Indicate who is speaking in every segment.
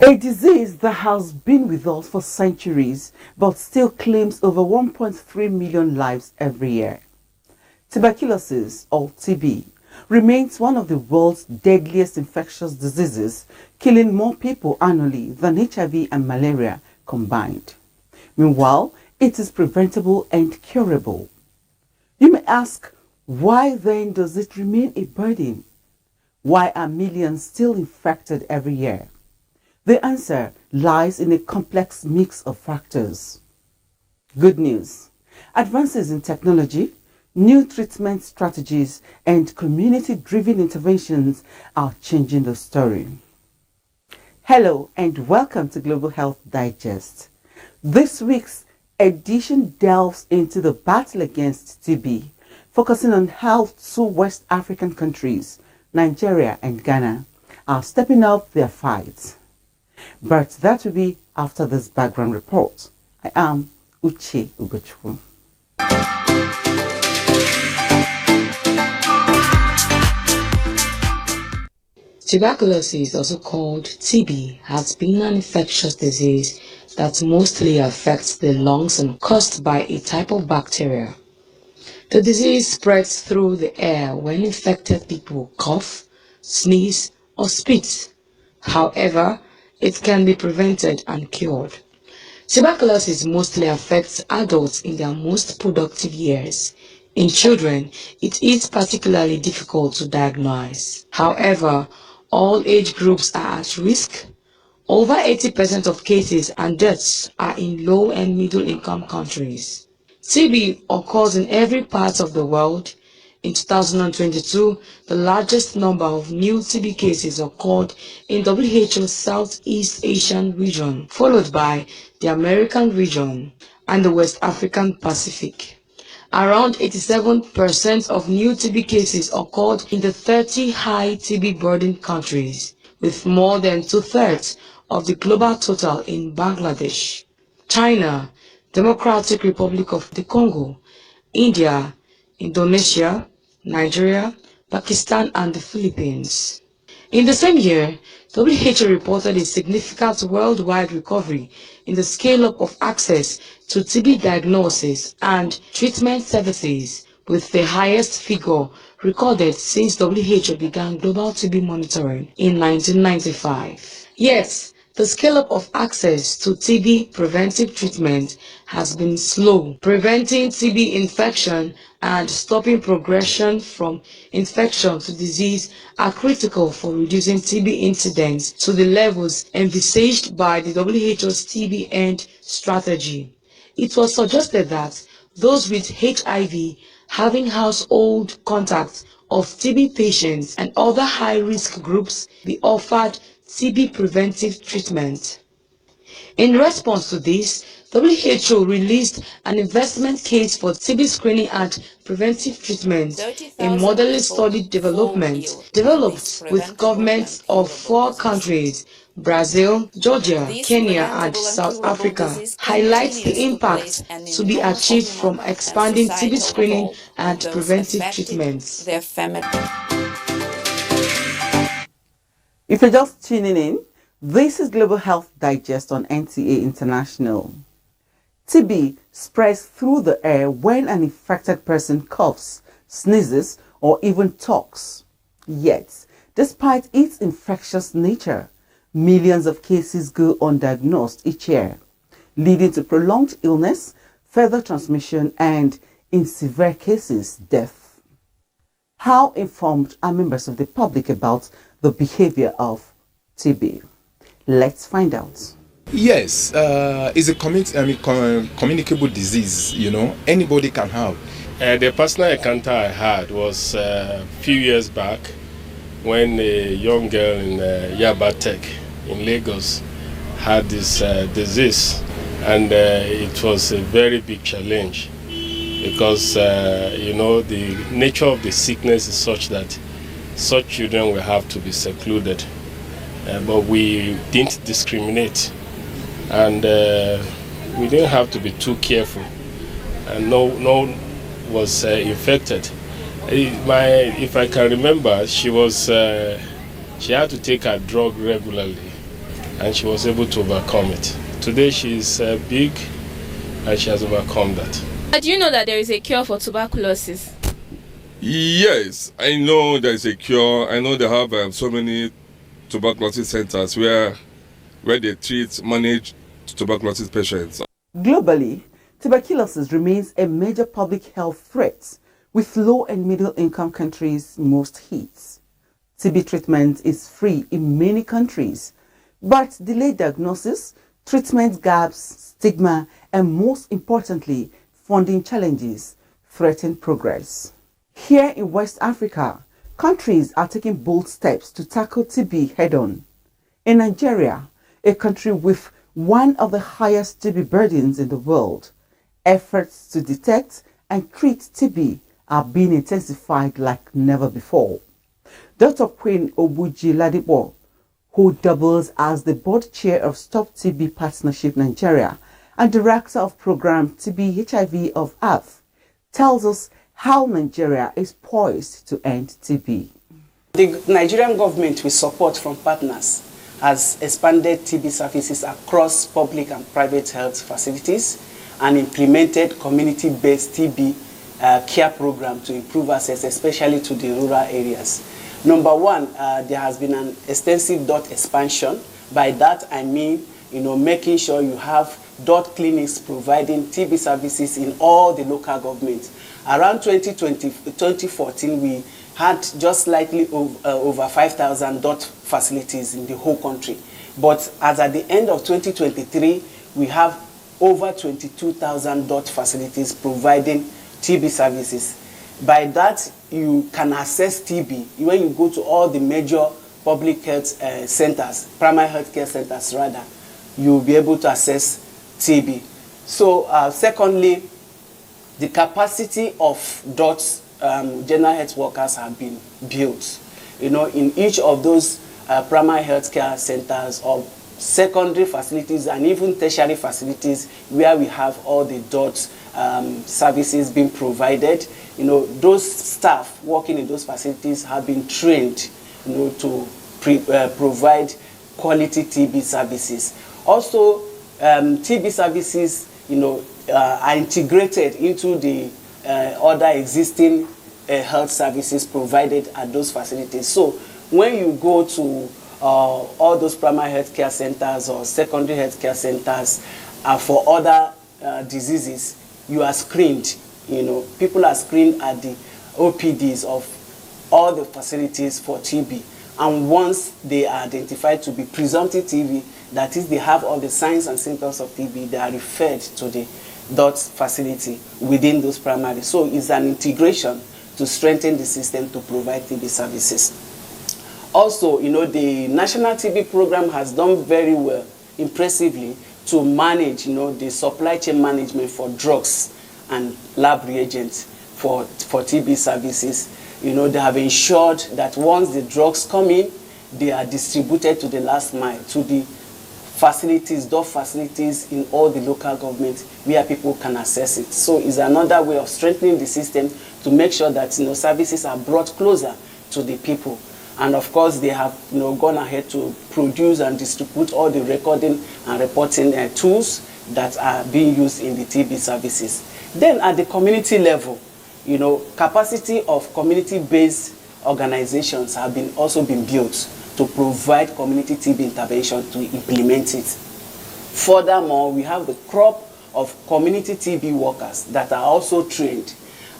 Speaker 1: A disease that has been with us for centuries but still claims over 1.3 million lives every year. Tuberculosis, or TB, remains one of the world's deadliest infectious diseases, killing more people annually than HIV and malaria combined. Meanwhile, it is preventable and curable. You may ask, why then does it remain a burden? Why are millions still infected every year? The answer lies in a complex mix of factors. Good news. Advances in technology, new treatment strategies, and community-driven interventions are changing the story. Hello and welcome to Global Health Digest. This week's edition delves into the battle against TB, focusing on how two West African countries, Nigeria and Ghana, are stepping up their fight. But that will be after this background report. I am Uche Ugochukwu.
Speaker 2: Tuberculosis, also called TB, has been an infectious disease that mostly affects the lungs and caused by a type of bacteria. The disease spreads through the air when infected people cough, sneeze, or spit. However, it can be prevented and cured. Tuberculosis mostly affects adults in their most productive years. In children, it is particularly difficult to diagnose. However, all age groups are at risk. Over 80% of cases and deaths are in low and middle income countries. TB occurs in every part of the world. In 2022, the largest number of new TB cases occurred in WHO's Southeast Asian region, followed by the American region and the West African Pacific. Around 87% of new TB cases occurred in the 30 high TB burden countries, with more than two-thirds of the global total in Bangladesh, China, Democratic Republic of the Congo, India, Indonesia, Nigeria, Pakistan, and the Philippines. In the same year, WHO reported a significant worldwide recovery in the scale-up of access to TB diagnosis and treatment services, with the highest figure recorded since WHO began global TB monitoring in 1995. Yet, the scale-up of access to TB preventive treatment has been slow. Preventing TB infection and stopping progression from infection to disease are critical for reducing TB incidence to the levels envisaged by the WHO's TB End strategy. It was suggested that those with HIV having household contact of TB patients and other high-risk groups be offered TB preventive treatment. In response to this, WHO released an investment case for TB screening and preventive treatment, a modeling study developed with governments of 4 countries, Brazil, Georgia, Kenya, and South Africa, highlights the impact to be achieved from expanding TB screening and preventive treatments.
Speaker 1: If you're just tuning in, this is Global Health Digest on NTA International. TB spreads through the air when an infected person coughs, sneezes, or even talks. Yet, despite its infectious nature, millions of cases go undiagnosed each year, leading to prolonged illness, further transmission, and, in severe cases, death. How informed are members of the public about the behavior of TB? Let's find out.
Speaker 3: Yes, it's a communicable disease, anybody can have.
Speaker 4: The personal encounter I had was a few years back when a young girl in Yaba Tech in Lagos had this disease, and it was a very big challenge because, the nature of the sickness is such that such children will have to be secluded. But we didn't discriminate, and we didn't have to be too careful, and no one was infected. If I can remember, she had to take her drug regularly, and she was able to overcome it. Today she is big, and she has overcome that.
Speaker 5: Do you know that there is a cure for tuberculosis?
Speaker 6: Yes, I know there is a cure. I know they have so many tuberculosis centers where they treat, manage tuberculosis patients.
Speaker 1: Globally, tuberculosis remains a major public health threat, with low and middle income countries most hit. TB treatment is free in many countries, but delayed diagnosis, treatment gaps, stigma, and most importantly, funding challenges threaten progress. Here in West Africa, countries are taking bold steps to tackle TB head-on. In Nigeria, a country with one of the highest TB burdens in the world, efforts to detect and treat TB are being intensified like never before. Dr. Queen Obuji, who doubles as the board chair of Stop TB Partnership Nigeria and director of program TB HIV of Earth, tells us how Nigeria is poised to end TB.
Speaker 7: The Nigerian government, with support from partners, has expanded TB services across public and private health facilities and implemented community-based TB care program to improve access, especially to the rural areas. Number one, there has been an extensive dot expansion. By that, I mean, making sure you have dot clinics providing TB services in all the local governments. Around 2014, we had just slightly over 5,000 dot facilities in the whole country. But as at the end of 2023, we have over 22,000 dot facilities providing TB services. By that, you can access TB when you go to all the major public health centers, primary health care centers rather, you'll be able to access TB. So secondly, the capacity of DOTS general health workers have been built. In each of those primary health care centers or secondary facilities and even tertiary facilities where we have all the DOTS services being provided, those staff working in those facilities have been trained, to provide quality TB services. Also, TB services, are integrated into the other existing health services provided at those facilities. So when you go to all those primary health care centers or secondary health care centers for other diseases, you are screened. People are screened at the OPDs of all the facilities for TB. And once they are identified to be presumptive TB, that is, they have all the signs and symptoms of TB, they are referred to the DOTS facility within those primary. So it's an integration to strengthen the system to provide TB services. Also, the National TB Program has done very well, impressively, to manage, the supply chain management for drugs and lab reagents for TB services. They have ensured that once the drugs come in, they are distributed to the last mile, to the facilities, DOT facilities in all the local governments where people can access it. So it's another way of strengthening the system to make sure that services are brought closer to the people. And of course, they have gone ahead to produce and distribute all the recording and reporting tools that are being used in the TB services. Then at the community level, capacity of community-based organizations have also been built to provide community TB intervention to implement it. Furthermore, we have the crop of community TB workers that are also trained,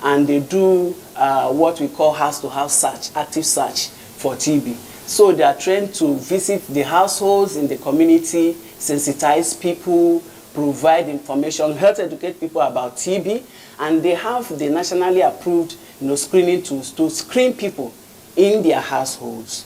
Speaker 7: and they do what we call house-to-house search, active search for TB. So they are trained to visit the households in the community, sensitize people, provide information, health educate people about TB, and they have the nationally approved screening tools to screen people in their households.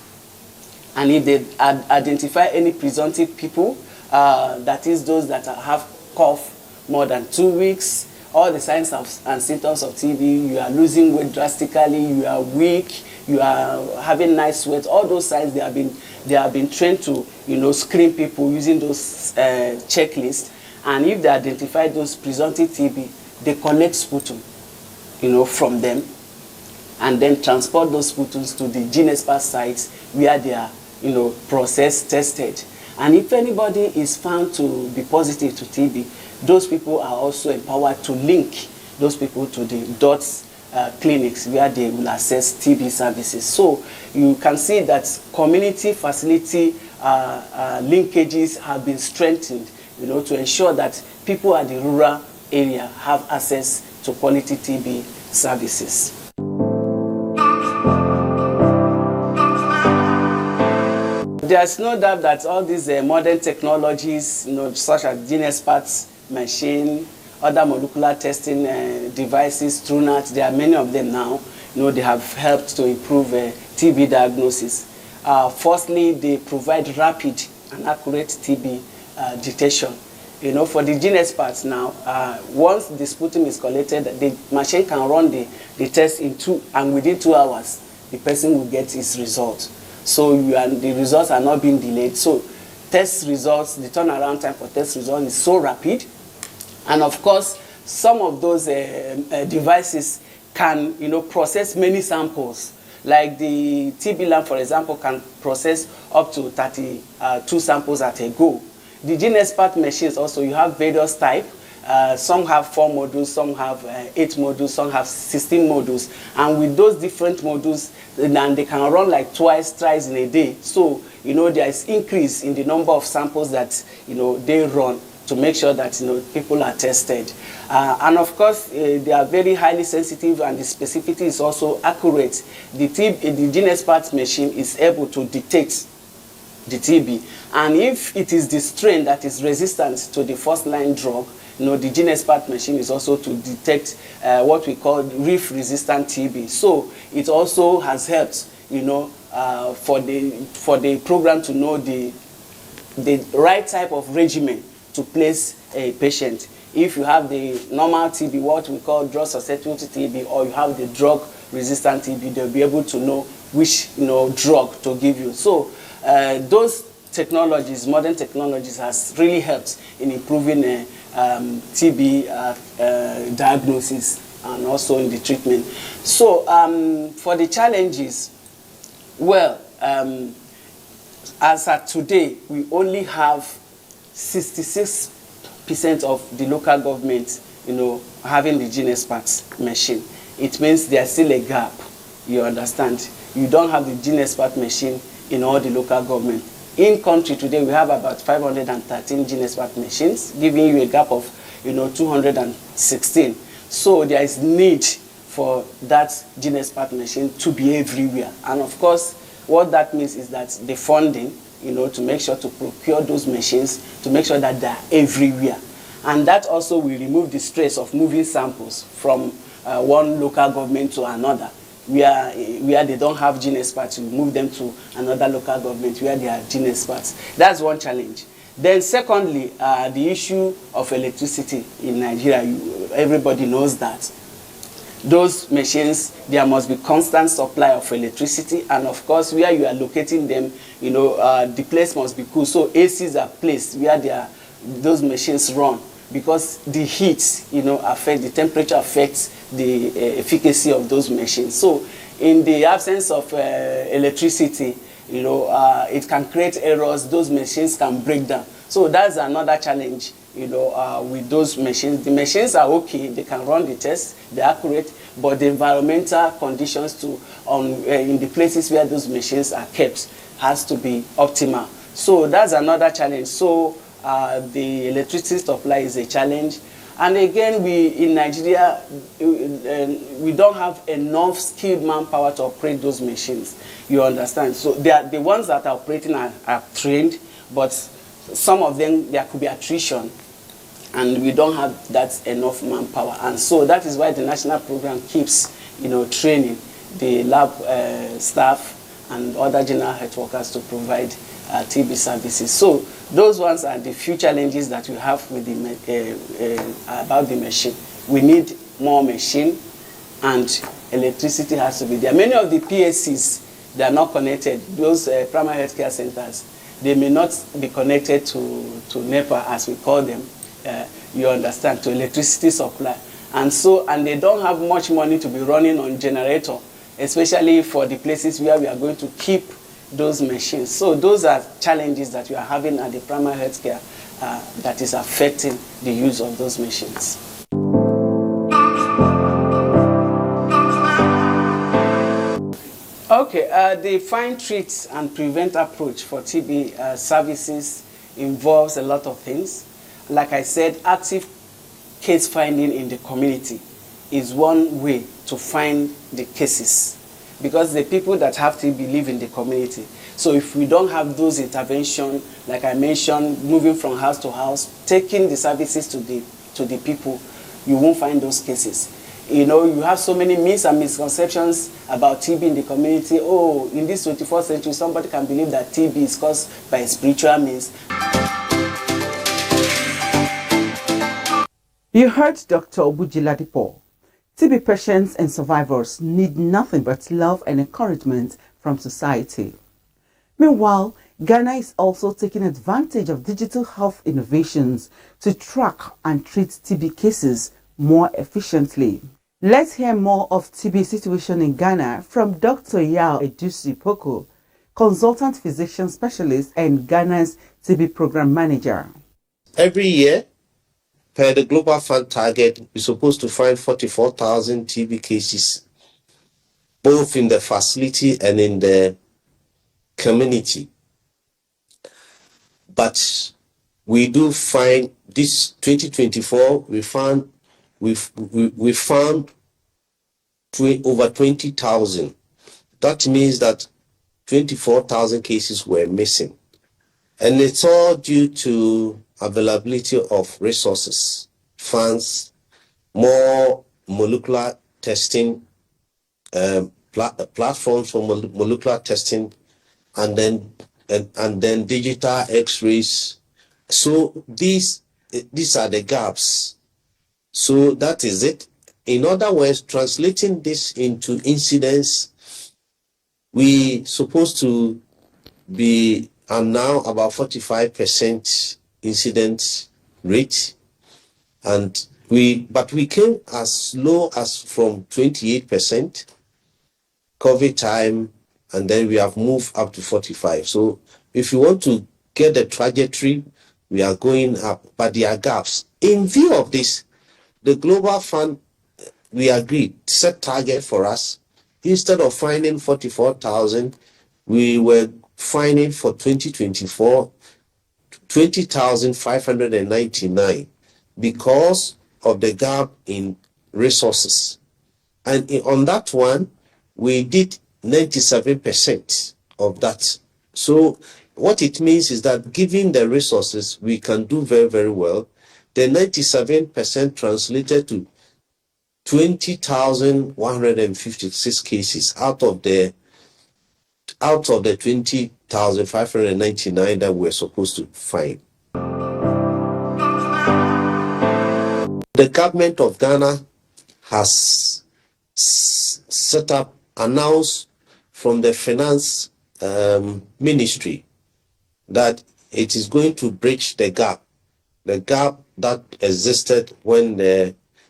Speaker 7: And if they identify any presumptive people, that is those that have cough more than 2 weeks, all the signs and symptoms of TB, you are losing weight drastically, you are weak, you are having night sweats, all those signs they have been trained to screen people using those checklists. And if they identify those presumptive TB, they collect sputum, from them, and then transport those sputums to the gene expert sites where they are, processed, tested. And if anybody is found to be positive to TB, those people are also empowered to link those people to the DOTS clinics where they will access TB services. So you can see that community facility linkages have been strengthened, to ensure that people at the rural area have access to quality TB services. There's no doubt that all these modern technologies, such as GeneXpert machine, other molecular testing devices, TrueNAT, there are many of them now. They have helped to improve TB diagnosis. Firstly, they provide rapid and accurate TB detection. For the GeneXpert now, once the sputum is collected, the machine can run the test and within 2 hours, the person will get his result. So the results are not being delayed. So test results, the turnaround time for test results is so rapid. And of course, some of those devices can, process many samples. Like the TB lamp, for example, can process up to 32 samples at a go. The GeneXpert machines also, you have various types. Some have 4 modules, some have 8 modules, some have 16 modules. And with those different modules, then they can run like thrice in a day. So, there is increase in the number of samples that, they run to make sure that, people are tested. And of course, they are very highly sensitive and the specificity is also accurate. The GeneXpert machine is able to detect the TB. And if it is the strain that is resistant to the first-line drug, the GeneXpert machine is also to detect what we call reef-resistant TB. So it also has helped, for the program to know the right type of regimen to place a patient. If you have the normal TB, what we call drug susceptible TB, or you have the drug-resistant TB, they'll be able to know which drug to give you. So those technologies, modern technologies, has really helped in improving TB diagnosis and also in the treatment. So for the challenges, well, as at today, we only have 66% of the local government, having the GeneXpert machine. It means there's still a gap, you understand. You don't have the GeneXpert machine in all the local government. In country today, we have about 513 GeneXpert machines, giving you a gap of, 216. So there is need for that GeneXpert machine to be everywhere. And of course, what that means is that the funding, to make sure to procure those machines, to make sure that they are everywhere. And that also will remove the stress of moving samples from one local government to another. Where they don't have GeneXperts, you move them to another local government where they are GeneXperts. That's one challenge. Then secondly, the issue of electricity in Nigeria, everybody knows that. Those machines, there must be constant supply of electricity, and of course, where you are locating them, the place must be cool. So ACs are placed where those machines run, because the heat, the temperature affects the efficacy of those machines. So in the absence of electricity, it can create errors. Those machines can break down. So that's another challenge, with those machines. The machines are okay. They can run the tests. They're accurate. But the environmental conditions in the places where those machines are kept has to be optimal. So that's another challenge. So the electricity supply is a challenge. And again, in Nigeria, we don't have enough skilled manpower to operate those machines. You understand? So the ones that are operating are trained, but some of them, there could be attrition, and we don't have that enough manpower. And so that is why the national program keeps, training the lab staff and other general health workers to provide TB services. So those ones are the few challenges that we have with about the machine. We need more machine, and electricity has to be there. Many of the PSCs, they are not connected. Those primary healthcare centers, they may not be connected to NEPA, as we call them. You understand, to electricity supply. And they don't have much money to be running on generator, especially for the places where we are going to keep those machines. So those are challenges that we are having at the primary healthcare that is affecting the use of those machines. Okay, the find, treat, and prevent approach for TB services involves a lot of things. Like I said, active case finding in the community is one way to find the cases, because the people that have TB live in the community. So if we don't have those interventions, like I mentioned, moving from house to house, taking the services to the people, you won't find those cases. You know, you have so many myths and misconceptions about TB in the community. Oh, in this 21st century, somebody can believe that TB is caused by spiritual means.
Speaker 1: You heard Dr. Obujiladipo. TB patients and survivors need nothing but love and encouragement from society. Meanwhile, Ghana is also taking advantage of digital health innovations to track and treat TB cases more efficiently. Let's hear more of TB situation in Ghana from Dr. Yao Edusi Poko, consultant physician specialist and Ghana's TB program manager.
Speaker 8: Every year, per the Global Fund target, we're supposed to find 44,000 TB cases, both in the facility and in the community. But we do find this 2024, we found over 20,000. That means that 24,000 cases were missing. And it's all due to availability of resources, funds, more molecular testing, platforms for molecular testing, and then digital X-rays. So these are the gaps. So that is it. In other words, translating this into incidence, we supposed to be now about 45% incident rate, but we came as low as from 28% COVID time, and then we have moved up to 45. So if you want to get the trajectory, we are going up, but there are gaps. In view of this, the Global Fund, we agreed, set target for us. Instead of finding 44,000, we were finding for 2024 20,599 because of the gap in resources. And on that one, we did 97% of that. So what it means is that given the resources, we can do very, very well. The 97% translated to 20,156 cases out of the 20,599 that we're supposed to find. The government of Ghana has announced from the finance ministry that it is going to bridge the gap that existed when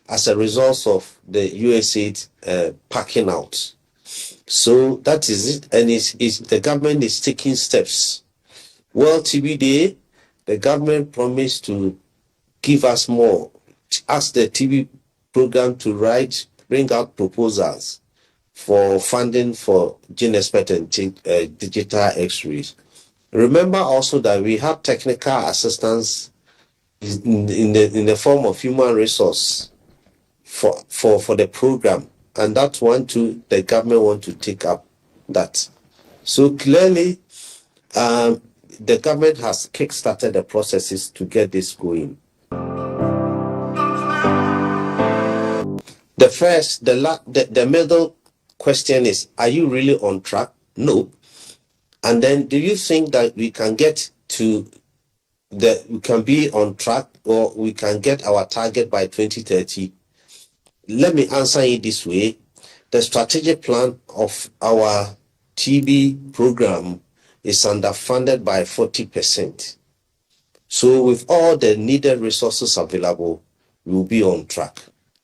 Speaker 8: as a result of the USAID packing out. So that is it, and the government is taking steps. World TB Day, the government promised to give us more, ask the TB program to bring out proposals for funding for GeneXpert and digital X-rays. Remember also that we have technical assistance in the form of human resource for the program, and that one too, the government want to take up that. So clearly, the government has kick-started the processes to get this going. The middle question is, are you really on track? No. And then, do you think that we can get to we can be on track, or we can get our target by 2030? Let me answer it this way. The strategic plan of our TB program is underfunded by 40%. So with all the needed resources available, we'll be on track.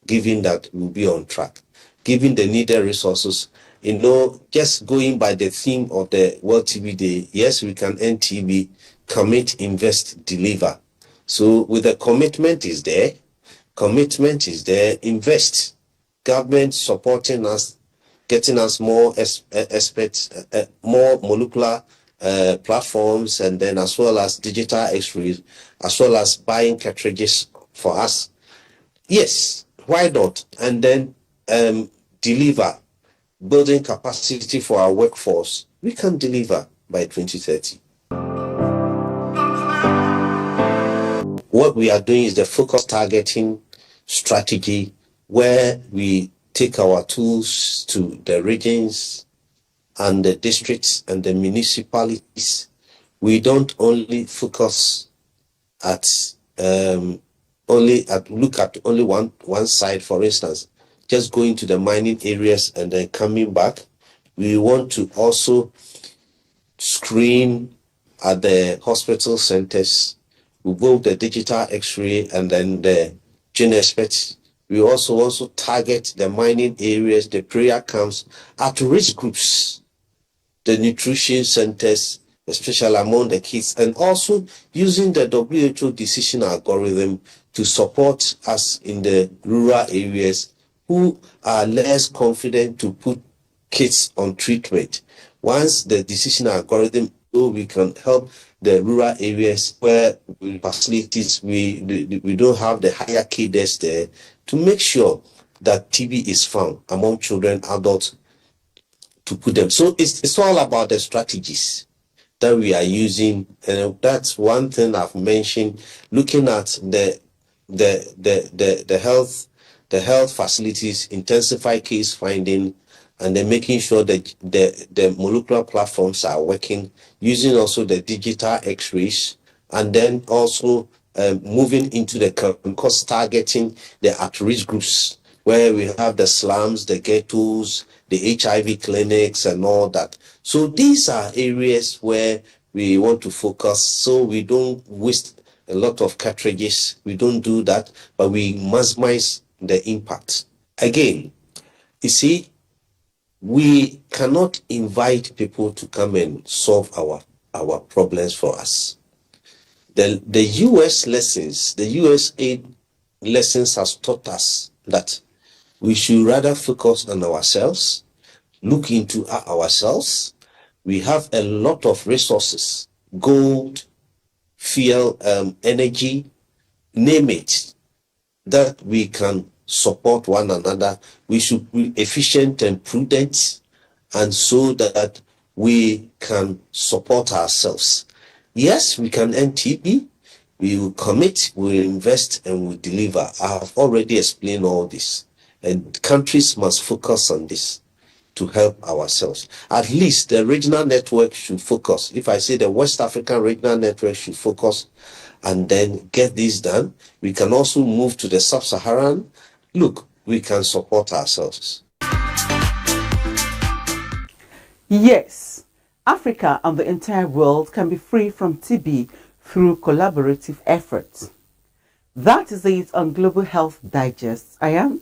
Speaker 8: Given that we'll be on track, given the needed resources just going by the theme of the World TB Day, yes, we can end TB, commit, invest, deliver. So with the commitment is there, invest. Government supporting us, getting us more experts, more molecular platforms, and then as well as digital x-rays, as well as buying cartridges for us. Yes, why not? And then deliver, building capacity for our workforce. We can deliver by 2030. What we are doing is the focus targeting strategy, where we take our tools to the regions and the districts and the municipalities. We don't only focus at look at only one side. For instance, just going to the mining areas and then coming back. We want to also screen at the hospital centers. We both the digital x-ray and then the gene experts. We also target the mining areas, the prayer camps, at risk groups, the nutrition centers, especially among the kids, and also using the WHO decision algorithm to support us in the rural areas who are less confident to put kids on treatment. Once the decision algorithm, so we can help the rural areas where facilities we don't have the hierarchy that's there, to make sure that TB is found among children, adults, to put them. So it's all about the strategies that we are using, and that's one thing I've mentioned. Looking at the health facilities, intensify case finding, and then making sure that the molecular platforms are working, using also the digital x-rays, and then also moving into the cost targeting the at-risk groups, where we have the slums, the ghettos, the HIV clinics, and all that. So these are areas where we want to focus, so we don't waste a lot of cartridges. We don't do that, but we maximize the impact. Again, you see, we cannot invite people to come and solve our problems for us. The US lessons, the USA lessons has taught us that we should rather focus on ourselves, look into ourselves. We have a lot of resources, gold, fuel, energy, name it, that we can support one another. We should be efficient and prudent, and so that we can support ourselves. Yes, we can end TB. We will commit, we will invest, and we will deliver. I have already explained all this, and countries must focus on this to help ourselves. At least the regional network should focus. If I say the West African regional network should focus and then get this done, we can also move to the sub-Saharan. Look, we can support ourselves.
Speaker 1: Yes, Africa and the entire world can be free from TB through collaborative efforts. That is it on Global Health Digest. I am